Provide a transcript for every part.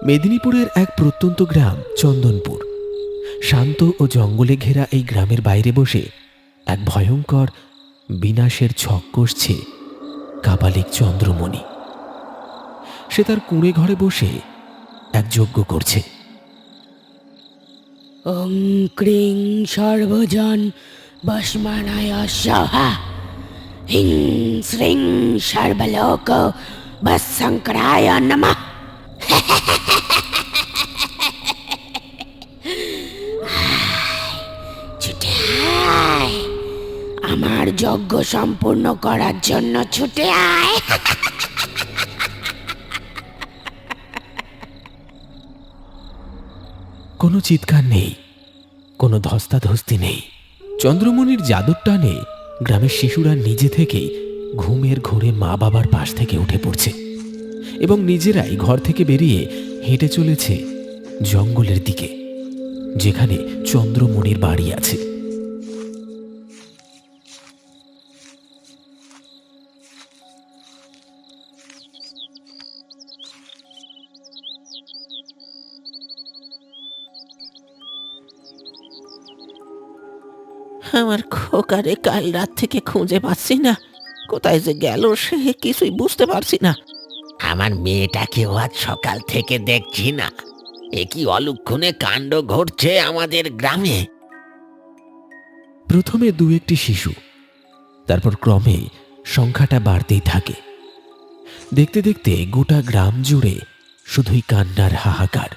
মেদিনীপুরের এক প্রত্যন্ত গ্রাম চন্দনপুর। শান্ত ও জঙ্গলে ঘেরা এই গ্রামের বাইরে বসে এক ভয়ঙ্কর বিনাশের ছক কষছে কাপালিক চন্দ্রমণি। সে তার কুঁড়ে ঘরে বসে এক যজ্ঞ করছে। ওং ক্রিং সর্বজন ভস্মানায় স্বাহা, হিং শ্রীং সর্বলোক ভস্মঙ্করায় নমঃ। ছুটে আয়, আমার যজ্ঞ সম্পূর্ণ করার জন্য ছুটে আয়। কোনো চিৎকার নেই, কোনো ধস্তাধস্তি নেই। চন্দ্রমণির জাদুর টানে গ্রামের শিশুরা নিজে থেকেই ঘুমের ঘোরে মা বাবার পাশ থেকে উঠে পড়ছে এবং নিজেরাই ঘর থেকে বেরিয়ে হেঁটে চলেছে জঙ্গলের দিকে, যেখানে চন্দ্রমণির বাড়ি আছে। আমার খোকারে কাল রাত থেকে খুঁজে পাচ্ছি না, কোথায় যে গেল সে কিছুই বুঝতে পারছি না। আমার মেয়েটাকেও আজ সকাল থেকে দেখছি না। এ কি অলক্ষণে কাণ্ড ঘটছে আমাদের গ্রামে। প্রথমে দু একটি শিশু, তারপর ক্রমে সংখ্যাটা বাড়তেই থাকে। দেখতে দেখতে গোটা গ্রাম জুড়ে শুধুই কান্নার হাহাকার।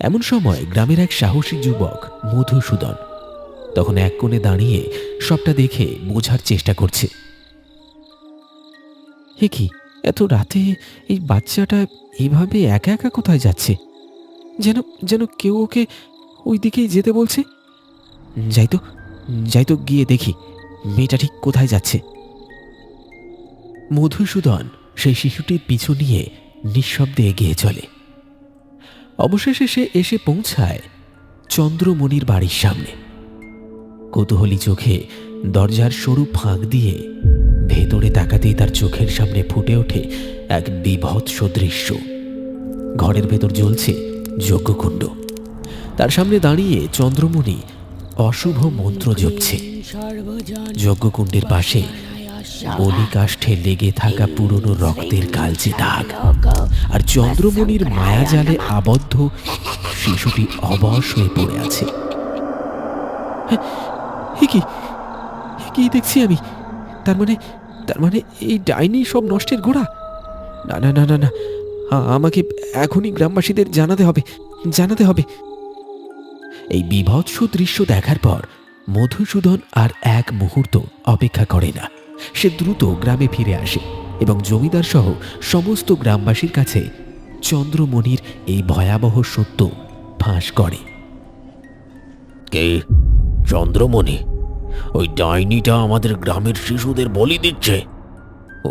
এমন সময় গ্রামের এক সাহসী যুবক মধুসূদন তখন এক কোণে দাঁড়িয়ে সবটা দেখে বোঝার চেষ্টা করছে। হে কি, এত রাতে এই বাচ্চাটা এইভাবে একা একা কোথায় যাচ্ছে? যেন যেন কেউ ওকে ওই দিকেই যেতে বলছে। যাই তো গিয়ে দেখি মেয়েটা ঠিক কোথায় যাচ্ছে। মধুসূদন সেই শিশুটির পিছু নিয়ে নিঃশব্দে এগিয়ে চলে। অবশেষে সে এসে পৌঁছায় চন্দ্রমণির বাড়ির সামনে। কৌতূহলী চোখে দরজার সরু ফাঁক দিয়ে ভেতরে তাকাতেই তার চোখের সামনে ফুটে ওঠে এক বীভৎস দৃশ্য। ঘরের ভেতর জ্বলছে যজ্ঞকুণ্ড। তার সামনে দাঁড়িয়ে চন্দ্রমণি অশুভ মন্ত্র জপছে। যজ্ঞকুণ্ডের পাশে বলি কাষ্ঠে লেগে থাকা পুরনো রক্তের কালচে দাগ, আর চন্দ্রমণির মায়াজালে আবদ্ধ শিশুটি অবশ হয়ে পড়ে আছে। কি দেখছি আমি? তার মানে এই ডাইনি সব নষ্টের গোড়া। না না না না না, আমাকে এখনই গ্রামবাসীদের জানাতে হবে। এই বীভৎস দৃশ্য দেখার পর মধুসূদন আর এক মুহূর্ত অপেক্ষা করে না। সে দ্রুত গ্রামে ফিরে আসে এবং জমিদার সহ সমস্ত গ্রামবাসীর কাছে চন্দ্রমণির এই ভয়াবহ সত্য ফাঁস করে। কে চন্দ্রমণি? ওই ডাইনিটা আমাদের গ্রামের শিশুদের বলি দিচ্ছে।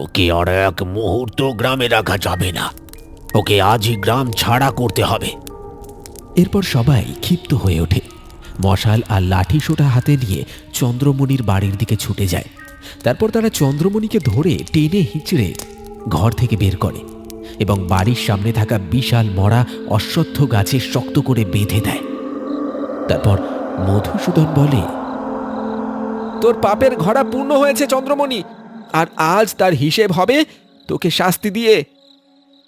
ওকে আর এক মুহূর্ত গ্রামে রাখা যাবে না। ওকে আজই গ্রাম ছাড়া করতে হবে। এরপর সবাই ক্ষিপ্ত হয়ে ওঠে। মশাল আর লাঠি সোটা হাতে নিয়ে চন্দ্রমণির বাড়ির দিকে ছুটে যায়। তারপর তারা চন্দ্রমণিকে ধরে টেনে হিঁচড়ে ঘর থেকে বের করে এবং বাড়ির সামনে থাকা বিশাল মরা অশ্বত্থ গাছে শক্ত করে বেঁধে দেয়। তারপর মধুসূদন বলে, তোর পাপের ঘড়া পূর্ণ হয়েছে চন্দ্রমণি, আর আজ তার হিসেব হবে তোকে শাস্তি দিয়ে।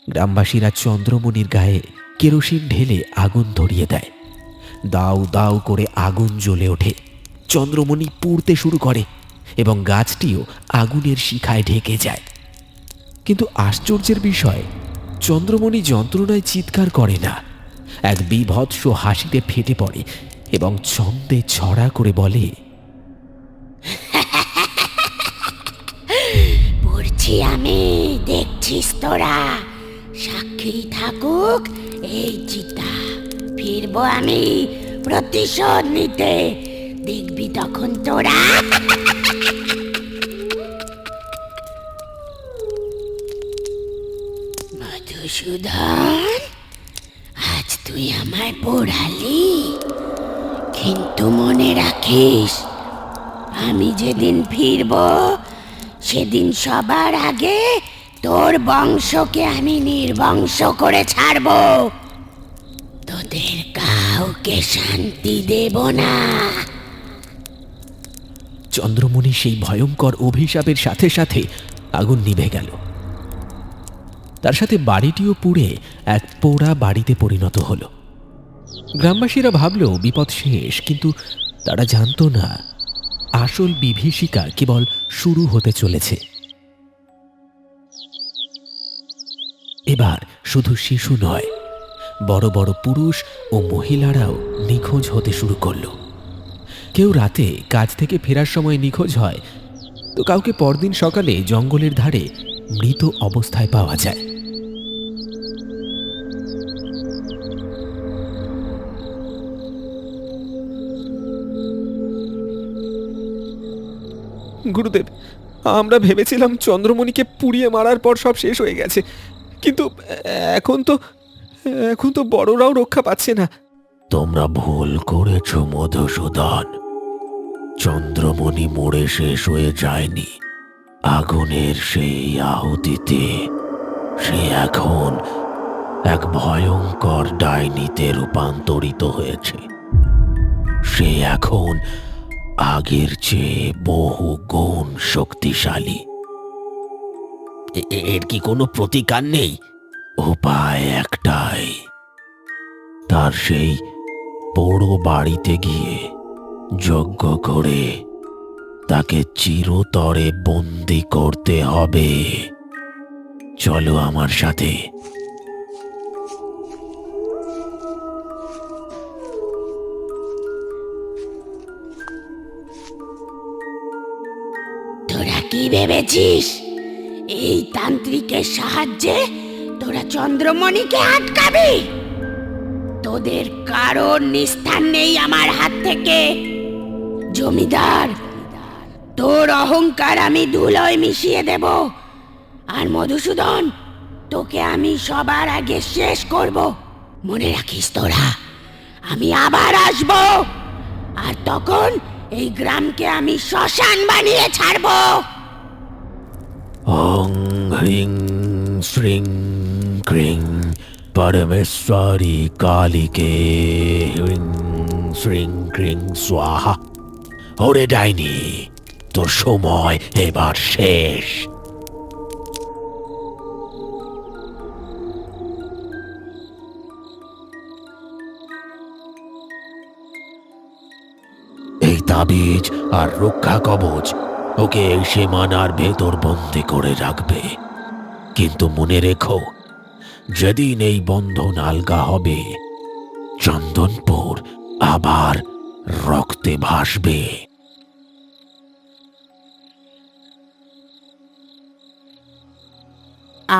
গ্রামবাসীরা চন্দ্রমণির গায়ে কেরোসিন ঢেলে আগুন ধরিয়ে দেয়। দাউ দাউ করে আগুন জ্বলে ওঠে। চন্দ্রমণি পুড়তে শুরু করে এবং গাছটিও আগুনের শিখায় ঢেকে যায়। কিন্তু আশ্চর্যের বিষয়, চন্দ্রমণি যন্ত্রণায় চিৎকার করে না। এক বীভৎস হাসিতে ফেটে পড়ে এবং ছন্দে ছড়া করে বলে, পড়ছি আমি, দেখছিস তোরা, সাক্ষী থাকুক এই চিতা। ফিরবো আমি প্রতিশোধ নিতে, দেখবি তখন তোরা। মধুসূদন, আজ তুই আমায় পোড়ালি, কিন্তু মনে রাখিস, আমি যেদিন ফিরবো সেদিন সবার আগে তোর বংশকে আমি নির্বংশ করে ছাড়ব। তোদের কাউকে শান্তি দেব না। চন্দ্রমণি সেই ভয়ঙ্কর অভিশাপের সাথে সাথে আগুন নিভে গেল। তার সাথে বাড়িটিও পুড়ে এক পোড়া বাড়িতে পরিণত হলো। গ্রামবাসীরা ভাবল বিপদ শেষ, কিন্তু তারা জানতো না আসল বিভীষিকা কেবল শুরু হতে চলেছে। এবার শুধু শিশু নয়, বড় বড় পুরুষ ও মহিলারাও নিখোঁজ হতে শুরু করলো। কেউ রাতে কাজ থেকে ফেরার সময় নিখোঁজ হয়, তো কাউকে পরদিন সকালে জঙ্গলের ধারে মৃত অবস্থায় পাওয়া যায়। গুরুদেব, আমরা ভেবেছিলাম চন্দ্রমণিকে পুড়িয়ে মারার পর সব শেষ হয়ে গেছে, কিন্তু এখন তো বড়রাও রক্ষা পাচ্ছে না। তোমরা ভুল করেছ মধুসূদন। চন্দ্রমণি মরে শেষ হয়ে যায়নি। আগুনের সেই আহুতিতে সে এখন এক ভয়ঙ্কর ডাইনিতে রূপান্তরিত হয়েছে। সে এখন আগের চেয়ে বহু গুণ শক্তিশালী। এর কি কোনো প্রতিকার নেই? উপায় একটাই, তার সেই পোড়ো বাড়িতে গিয়ে যজ্ঞ করে তাকে চিরতরে বন্দি করতে হবে। চলো আমার সাথে। তোরা কি ভেবেছিস এই তান্ত্রিকের সাহায্যে তোরা চন্দ্রমণিকে আটকাবি? তোদের কারোর নিস্তার নেই আমার হাত থেকে। জমিদার, তোর অহংকার আমি ধুলোয় মিশিয়ে দেব। আর মধুসূদন, তোকে আমি সবার আগে শেষ করব। মনে রাখিস তোরা, আমি আবার আসব, আর তখন এই গ্রামকে আমি শ্মশান বানিয়ে ছাড়ব। ওং হ্রিং শ্রিং ক্রিং পরমেশ্বরী কালীকে হ্রিং শ্রিং ক্রিং স্বাহা। ওরে ডাইনি, তোর সময় এবার শেষ। এই তাবিজ আর রক্ষা কবচ ওকে এই সীমানার ভেতর বন্দি করে রাখবে, কিন্তু মনে রেখো, যেদিন এই বন্ধন আলগা হবে, চন্দনপুর আবার রক্তে ভাসবে।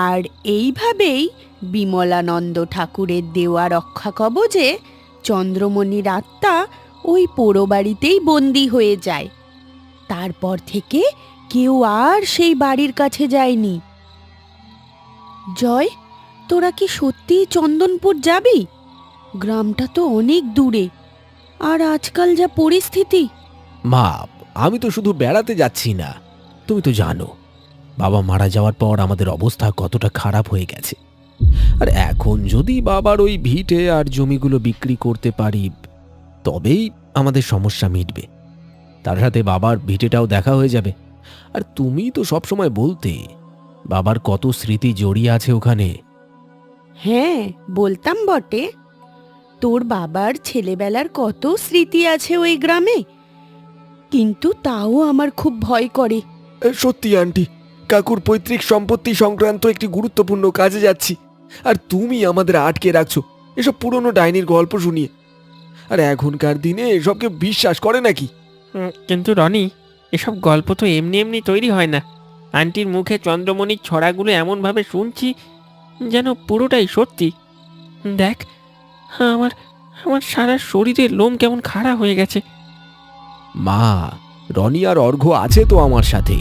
আর এইভাবেই বিমলানন্দ ঠাকুরের দেওয়া রক্ষা কবচে চন্দ্রমণির আত্মা ওই পোড়ো বাড়িতেই বন্দি হয়ে যায়। তারপর থেকে কেউ আর সেই বাড়ির কাছে যায়নি। জয়, তোরা কি সত্যিই চন্দনপুর যাবি? গ্রামটা তো অনেক দূরে, আর আজকাল যা পরিস্থিতি। মা, আমি তো শুধু বেড়াতে যাচ্ছি না, তুমি তো জানো বাবা মারা যাওয়ার পর আমাদের অবস্থা কতটা খারাপ হয়ে গেছে। আর এখন যদি বাবার ওই ভিটে আর জমিগুলো বিক্রি করতে পারি, তবেই আমাদের সমস্যা মিটবে। তার সাথে বাবার ভিটেটাও দেখা হয়ে যাবে। আর তুমি তো সবসময় বলতে বাবার কত স্মৃতি জড়িয়ে আছে ওখানে। হ্যাঁ, বলতাম বটে। তোর বাবার ছেলেবেলার কত স্মৃতি আছে ওই গ্রামে, কিন্তু তাও আমার খুব ভয় করে। সত্যি আন্টি, কাকুর পৈতৃক সম্পত্তি সংক্রান্ত একটি গুরুত্বপূর্ণ কাজে যাচ্ছি, আর তুমি আমাদের আটকে রাখছো এসব পুরনো ডাইনির গল্প শুনিয়ে। আর এখনকার দিনে এসবকে বিশ্বাস করে নাকি? কিন্তু রনি, এসব গল্প তো এমনি এমনি তৈরি হয় না। আন্টির মুখে চন্দ্রমণির ছড়াগুলো এমনভাবে শুনছি যেন পুরোটাই সত্যি। দেখ, আমার আমার সারা শরীরের লোম কেমন খাড়া হয়ে গেছে। মা, রনি আর অর্ঘ্য আছে তো আমার সাথে।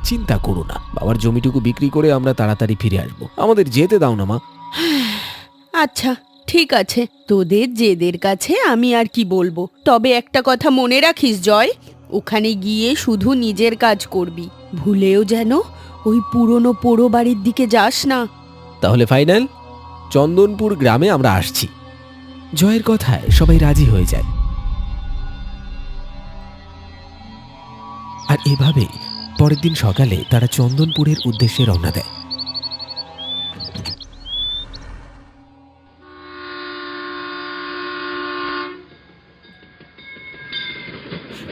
চিন্তা করো না, বাবার জমিটুকু বিক্রি করে আমরা তাড়াতাড়ি ফিরে আসবো। আমাদের যেতে দাও না মা। আচ্ছা, ঠিক আছে, তোদের জেদের কাছে আমি আর কি বলবো। তবে একটা কথা মনে রাখিস জয়, ওখানে গিয়ে শুধু নিজের কাজ করবি, ভুলেও যেন ওই পুরনো পোড়ো বাড়ির দিকে যাস না। তাহলে ফাইনাল, চন্দনপুর গ্রামে আমরা আসছি। জয়ের কথায় সবাই রাজি হয়ে যায়। আর এভাবেই পরের দিন সকালে তারা চন্দনপুরের উদ্দেশ্যে রওনা দেয়।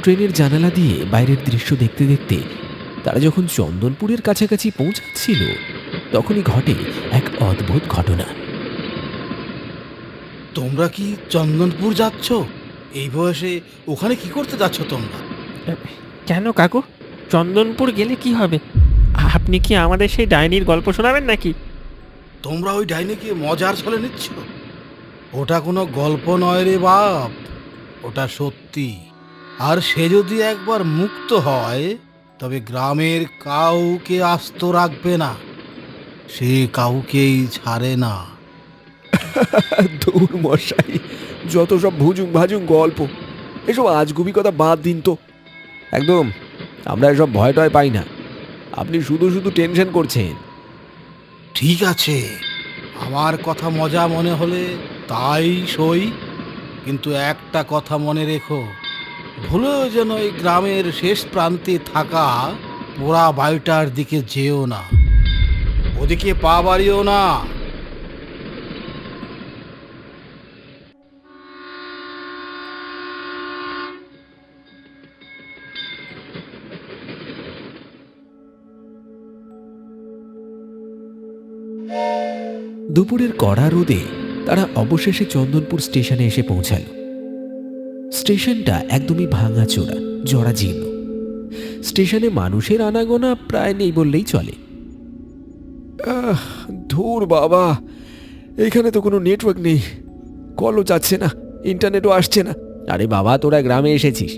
ট্রেনের জানালা দিয়ে বাইরের দৃশ্য দেখতে দেখতে তারা যখন চন্দনপুরের কাছাকাছি পৌঁছাচ্ছিল তখনই ঘটে এক অদ্ভুত ঘটনা। তোমরা কি চন্দনপুর যাচ্ছ? এই বয়সে ওখানে কি করতে যাচ্ছ তোমরা? কেন কাকু, চন্দনপুর গেলে কি হবে? আপনি কি আমাদের সেই ডাইনির গল্প শোনাবেন নাকি? তোমরা ওই ডাইনিকে মজার ছলে নিচ্ছ? ওটা কোনো গল্প নয় রে বাপ, ওটা সত্যি। আর সে যদি একবার মুক্ত হয় তবে গ্রামের কাউকে আস্ত রাখবে না, সে কাউকেই ছাড়ে না। দূর মশাই, যত সব ভুজুং ভাজুং গল্প, এসব আজগুবি কথা বাদ দিন তো। একদম, আমরা এসব ভয় টয় পাই না। আপনি শুধু শুধু টেনশন করছেন। ঠিক আছে, আমার কথা মজা মনে হলে তাই সই, কিন্তু একটা কথা মনে রেখো, ভুলেও যেন এই গ্রামের শেষ প্রান্তে থাকা পোড়া বাড়িটার দিকে যেও না, ওদিকে পা বাড়িও না। দুপুরের কড়া রোদে তারা অবশেষে চন্দনপুর স্টেশনে এসে পৌঁছাল। স্টেশনটা একদমই ভাঙাচোরা, জরাজীর্ণ। স্টেশনে মানুষের আনাগোনা প্রায় নেই বললেই চলে। ধুর বাবা, এখানে তো কোনো নেটওয়ার্ক নেই, কলও যাচ্ছে না, ইন্টারনেটও আসছে না। আরে বাবা, তোরা গ্রামে এসেছিস,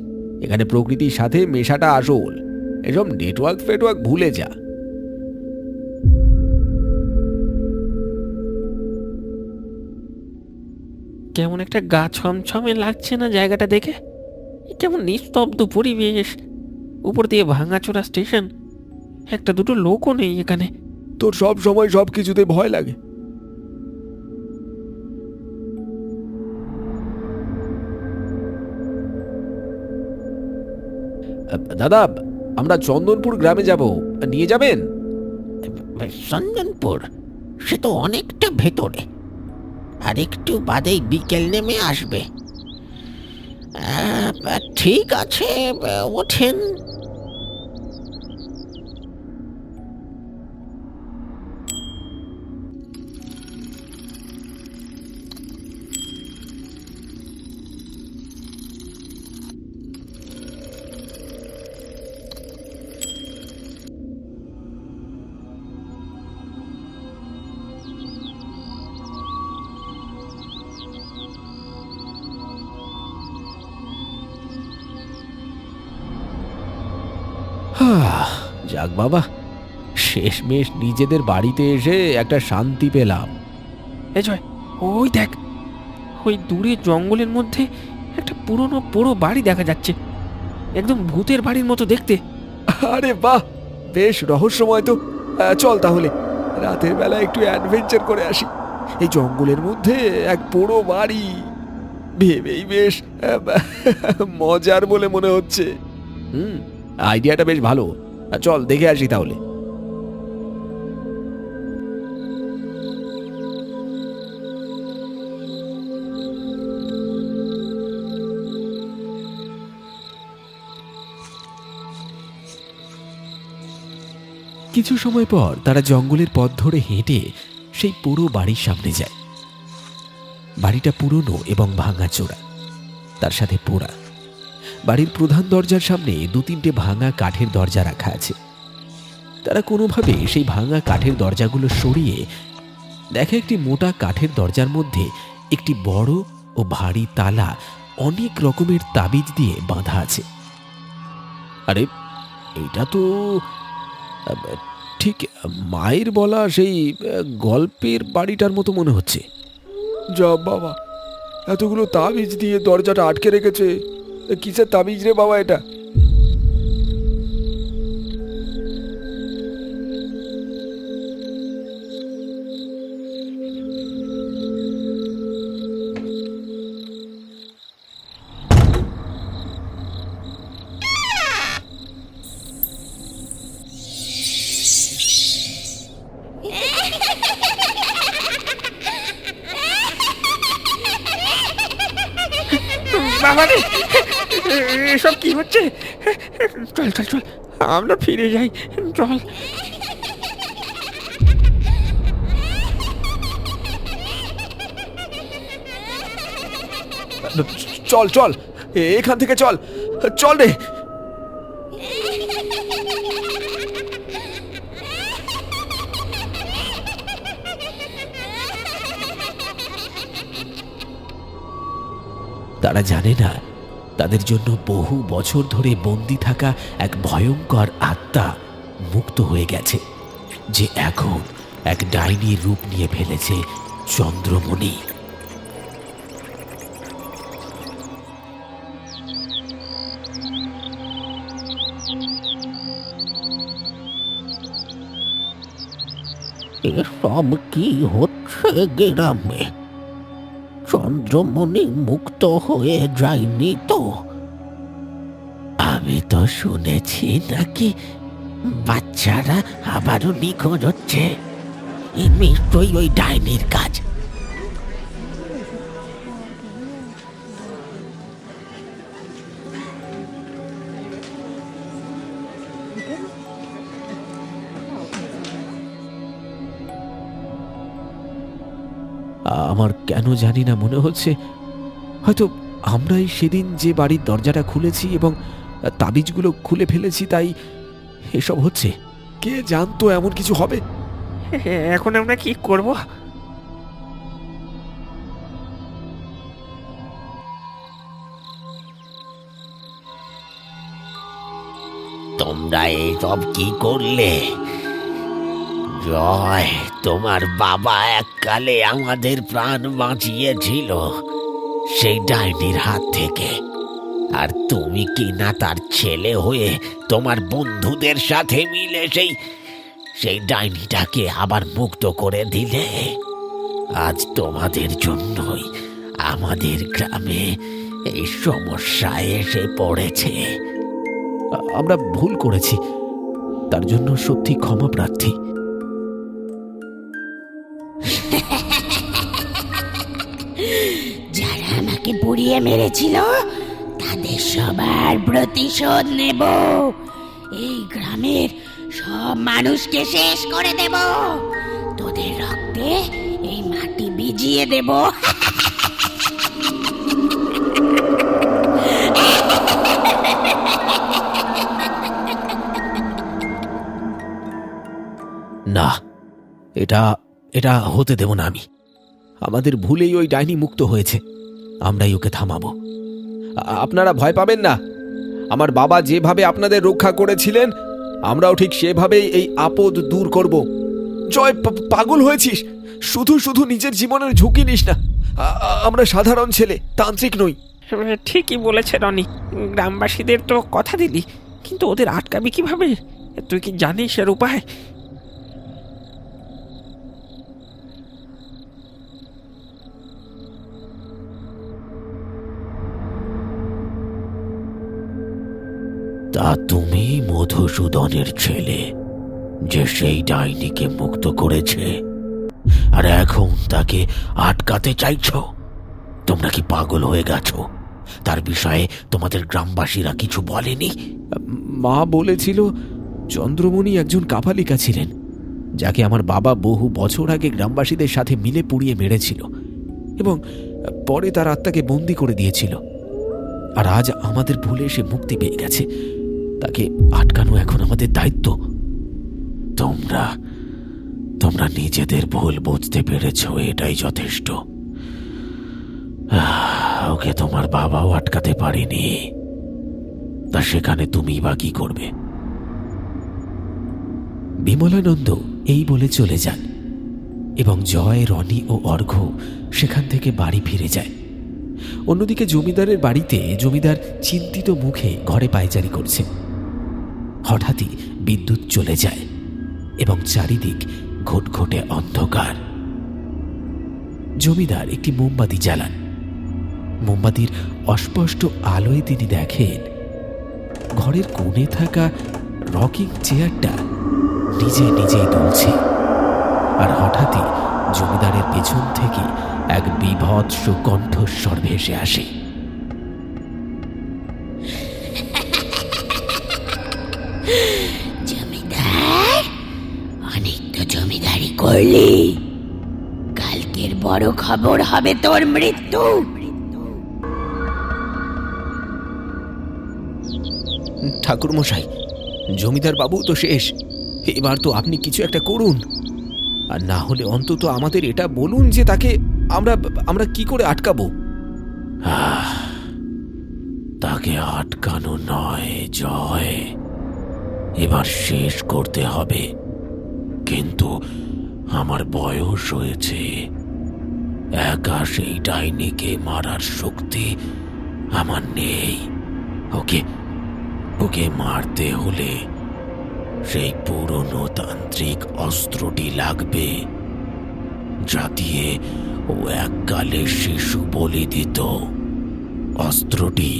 এখানে প্রকৃতির সাথে মেশাটা আসল। এসব নেটওয়ার্ক ফেটওয়ার্ক ভুলে যা। কেমন একটা গা ছমছমে লাগছে না জায়গাটা দেখে? কেমন নিস্তব্ধ পরিবেশ, উপর দিয়ে ভাঙাচোরা স্টেশন, একটা দুটো লোকও নেই এখানে। তোর সব সময় সব কিছুতে ভয় লাগে। দাদা, আমরা চন্দনপুর গ্রামে যাব, নিয়ে যাবেন? চন্দনপুর সে তো অনেকটা ভেতরে, আর একটু বাদেই বিকেল নেমে আসবে। ঠিক আছে, ওঠেন। যাক বাবা, শেষমেশ নিজেদের বাড়িতে এসে একটা শান্তি পেলাম। এ জয়, ওই দেখ, ওই দূরে জঙ্গলের মধ্যে একটা পুরনো পোড়ো বাড়ি দেখা যাচ্ছে, একদম ভূতের বাড়ির মতো দেখতে। আরে বাহ, বেশ রহস্যময় তো। চল তাহলে রাতের বেলা একটু অ্যাডভেঞ্চার করে আসি। এই জঙ্গলের মধ্যে এক পোড়ো বাড়ি, ভেবেই বেশ মজার বলে মনে হচ্ছে। আইডিয়াটা বেশ ভালো। চল দেখে আসি তাহলে। কিছু সময় পর তারা জঙ্গলের পথ ধরে হেঁটে সেই পুরো বাড়ির সামনে যায়। বাড়িটা পুরনো এবং ভাঙাচোরা, তার সাথে পোড়া। বাড়ির প্রধান দরজার সামনে দু তিনটে ভাঙা কাঠের দরজা রাখা আছে। তারা কোনোভাবে সেই ভাঙা কাঠের দরজাগুলো সরিয়ে দেখে একটি মোটা কাঠের দরজার মধ্যে একটি বড় ও ভারী তালা অনেক রকমের তাবিজ দিয়ে বাঁধা আছে। আরে, এটা তো ঠিক মায়ের বলা সেই গল্পের বাড়িটার মতো মনে হচ্ছে। যা বাবা, এতগুলো তাবিজ দিয়ে দরজাটা আটকে রেখেছে, কিসের তাবিজ রে বাবা এটা? বাবারে, এসব কি হচ্ছে? চল চল চল, আমরা ফিরে যাই, চল। চল চল, এখান থেকে চল, চল রে। তারা জানে না তাদের জন্য বহু বছর ধরে বন্দি থাকা এক ভয়ঙ্কর আত্মা মুক্ত হয়ে গেছে, যে এখন এক ডাইনির রূপ নিয়ে ফেলেছে চন্দ্রমণি। এসব কি হচ্ছে গ্রামে? চন্দ্রমণি মুক্ত হয়ে যায়নি তো? আমি তো শুনেছি নাকি বাচ্চারা আবারও নিখোঁজ হচ্ছে। নিশ্চয়ই ওই ডাইনির কাজ। আমার কেন জানি না মনে হচ্ছে হয়তো আমরাই সেদিন যে বাড়ির দরজাটা খুলেছি এবং তাবিজগুলো খুলে ফেলেছি, তাই এসব হচ্ছে। কে জানতো এমন কিছু হবে? এখন আমরা কি করব? তোমরা এইসব কি করলে? জয়, তোমার বাবা এককালে আমাদের প্রাণ বাঁচিয়েছিল সেই ডাইনির হাত থেকে, আর তুমি কি না তার ছেলে হয়ে তোমার বন্ধুদের সাথে মিলে সেই ডাইনিটাকে আবার মুক্ত করে দিলে। আজ তোমাদের জন্যই আমাদের গ্রামে এই সমস্যায় এসে পড়েছে। আমরা ভুল করেছি, তার জন্য সত্যি ক্ষমা প্রার্থী। যারা আমাকে পুড়িয়ে মেরেছিল তাদের সবার প্রতিশোধ নেব। এই গ্রামের সব মানুষকে শেষ করে দেব। তোদের রক্তে এই মাটি ভিজিয়ে দেব। না, এটা এটা হতে দেব না আমি। আমাদের ভুলেই ওই ডাইনি মুক্ত হয়েছে, আমরাই ওকে থামাবো। আপনারা ভয় পাবেন না। আমার বাবা যেভাবে আপনাদের রক্ষা করেছিলেন, আমরাও ঠিক সেভাবেই এই আপদ দূর করব। জয়, পাগল হয়েছিস? শুধু শুধু নিজের জীবনের ঝুঁকি নিস না। আমরা সাধারণ ছেলে, তান্ত্রিক নই। ঠিকই বলেছে রনি, গ্রামবাসীদের তো কথা দিলি, কিন্তু ওদের আটকাবি কিভাবে? তুই কি জানিস এর উপায়? তা তুমি মধুসূদনের ছেলে, যে সেই ডাইনিকে মুক্ত করেছে, আর এখন তাকে আটকাতে চাইছো? তোমরা কি পাগল হয়ে গেছো? তার বিষয়ে তোমাদের গ্রামবাসীরা কিছু বলেনি? মা বলেছিল চন্দ্রমণি একজন কাপালিকা ছিলেন, যাকে আমার বাবা বহু বছর আগে গ্রামবাসীদের সাথে মিলে পুড়িয়ে মেরেছিল এবং পরে তার আত্মাকে বন্দি করে দিয়েছিল। আর আজ আমাদের ভুলে সে মুক্তি পেয়ে গেছে। তাকে আটকানো এখন আমাদের দায়িত্ব। তোমরা তোমরা নিজেদের ভুল বুঝতে পেরেছ, এটাই যথেষ্ট। ওকে তোমার বাবাও আটকাতে পারেনি, তা সেখানে তুমি বা কি করবে? বিমলানন্দ এই বলে চলে যান এবং জয়, রনি ও অর্ঘ্য সেখান থেকে বাড়ি ফিরে যায়। অন্যদিকে জমিদারের বাড়িতে জমিদার চিন্তিত মুখে ঘরে পায়চারি করছে। হঠাৎই বিদ্যুৎ চলে যায় এবং চারিদিক ঘটঘটে অন্ধকার। জমিদার একটি মোমবাতি জ্বালান। মোমবাতির অস্পষ্ট আলোয় তিনি দেখেন ঘরের কোণে থাকা রকিং চেয়ারটা নিজে নিজেই দুলছে। আর হঠাৎই জমিদারের পেছন থেকে এক বীভৎস কণ্ঠস্বর ভেসে আসে। জমিদার, অনেক তো জমিদারি করলি, কালকের বড় খবর হবে তোর মৃত্যু। ঠাকুর মশাই, জমিদার বাবু তো শেষ। এবার তো আপনি কিছু একটা করুন, আর না হলে অন্তত আমাদের এটা বলুন যে তাকে আমরা আমরা কি করে আটকাবো। তাকে আটকানো নয় জয়, এবার শেষ করতে হবে। কিন্তু আমার বয়স হয়েছে, একা সেই ডাইনিকে মারার শক্তি আমার নেই। ওকে ওকে মারতে হলে সেই পুরনো তান্ত্রিক অস্ত্রটি লাগবে, যা দিয়ে ও এককালে শিশু বলি দিত। অস্ত্রটি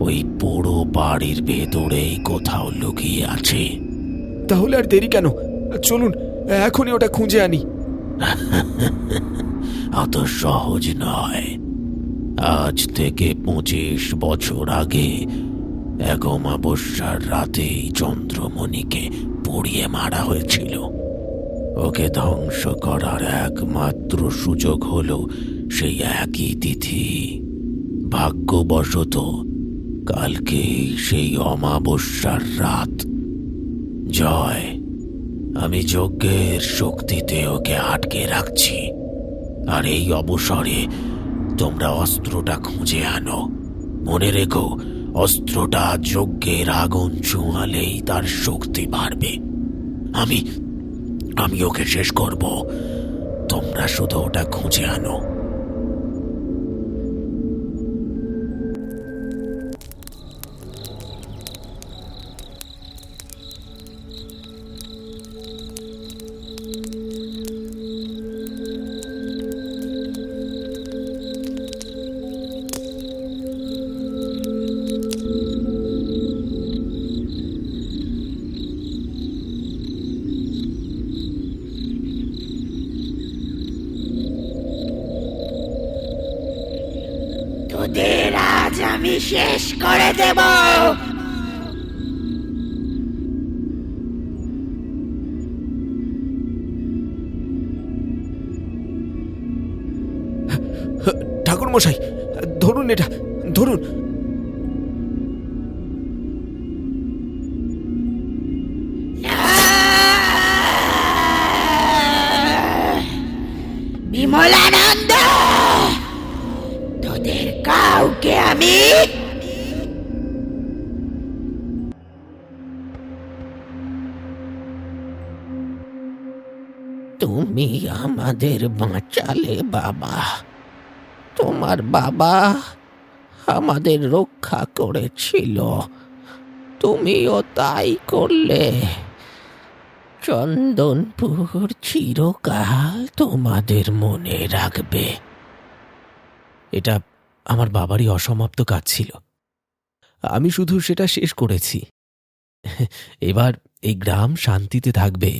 ওই পুরো বাড়ির ভেতরেই কোথাও লুকিয়ে আছে। তাহলে আর দেরি কেন, চলুন এখনই ওটা খুঁজে আনি। অত সহজ নয়। আজ থেকে 25 বছর আগে এক অমাবস্যার রাতেই চন্দ্রমণিকে পুড়িয়ে মারা হয়েছিল। ওকে ধ্বংস করার একমাত্র সুযোগ হলো সেই একই তিথি। ভাগ্যবশত কালকে সেই অমাবস্যার রাত। জয়, আমি যজ্ঞের শক্তিতে ওকে আটকে রাখছি, আর এই অবসরে তোমরা অস্ত্রটা খুঁজে আনো। মনে রেখো, অস্ত্রটা যজ্ঞের আগুন ছোঁয়ালেই তার শক্তি বাড়বে। আমি আমি ওকে শেষ করব, তোমরা শুধু ওটা খুঁজে আনো। তোদের আজ আমি শেষ করে দেব। ঠাকুর মশাই, ধরুন এটা, ধরুন। বিমলানন্দ, তোদের কাউকে আমি তুমি আমাদের বাঁচালে বাবা। তোমার বাবা আমাদের রক্ষা করেছিল, তুমিও তাই করলে। চন্দনপুর চিরকাল তোমাদের মনে রাখবে। এটা আমার বাবারই অসমাপ্ত কাজ ছিল, আমি শুধু সেটা শেষ করেছি। এবার এই গ্রাম শান্তিতে থাকবে।